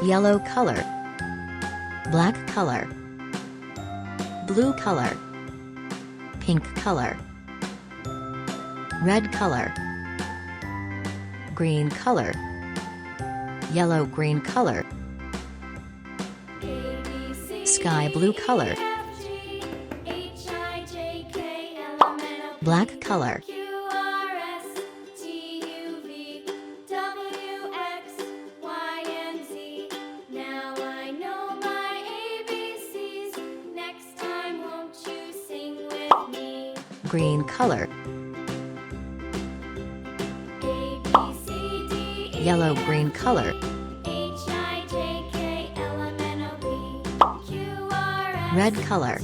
yellow color, black color, blue color, pink color, red color, green color, yellow-green color, sky blue color, black color, green color, yellow-green color, red color.